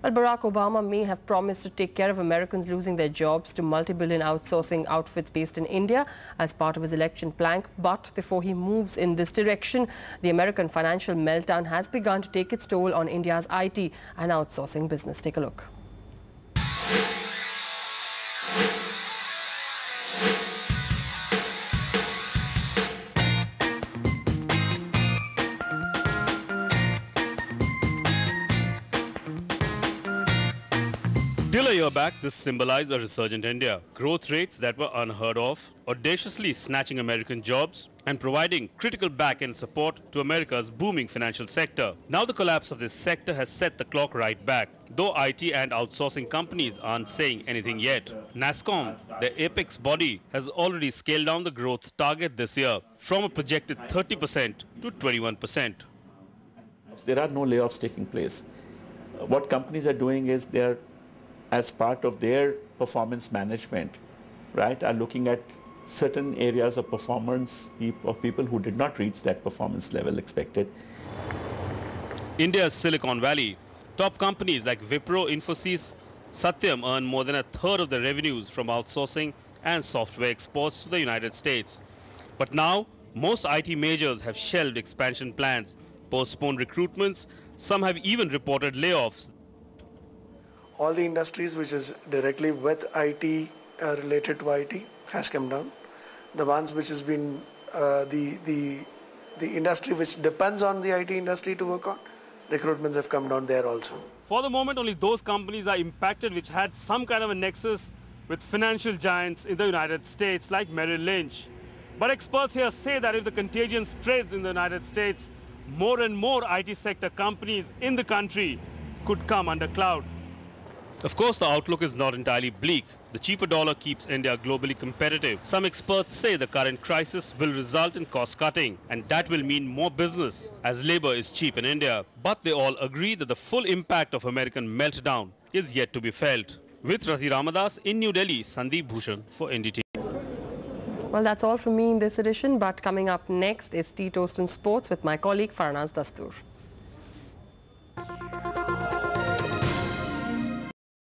Well, Barack Obama may have promised to take care of Americans losing their jobs to multi-billion outsourcing outfits based in India as part of his election plank. But before he moves in this direction, the American financial meltdown has begun to take its toll on India's IT and outsourcing business. Take a look. Till a year back, this symbolized a resurgent India. Growth rates that were unheard of, audaciously snatching American jobs and providing critical back-end support to America's booming financial sector. Now the collapse of this sector has set the clock right back, though IT and outsourcing companies aren't saying anything yet. NASSCOM, the apex body, has already scaled down the growth target this year from a projected 30% to 21%. There are no layoffs taking place. What companies are doing is they're, as part of their performance management, right, are looking at certain areas of performance of people who did not reach that performance level expected. India's Silicon Valley, top companies like Wipro, Infosys, Satyam earn more than a third of their revenues from outsourcing and software exports to the United States. But now, most IT majors have shelved expansion plans, postponed recruitments, some have even reported layoffs. All the industries which is directly with IT, related to IT, has come down. The ones which has been the industry which depends on the IT industry to work on, recruitments have come down there also. For the moment, only those companies are impacted which had some kind of a nexus with financial giants in the United States like Merrill Lynch. But experts here say that if the contagion spreads in the United States, more and more IT sector companies in the country could come under cloud. Of course, the outlook is not entirely bleak. The cheaper dollar keeps India globally competitive. Some experts say the current crisis will result in cost cutting, and that will mean more business as labor is cheap in India. But they all agree that the full impact of American meltdown is yet to be felt. With Rathi Ramadas in New Delhi, Sandeep Bhushan for NDTV. Well, that's all from me in this edition, but coming up next is Tea Toast and Sports with my colleague Farnaz Dastur.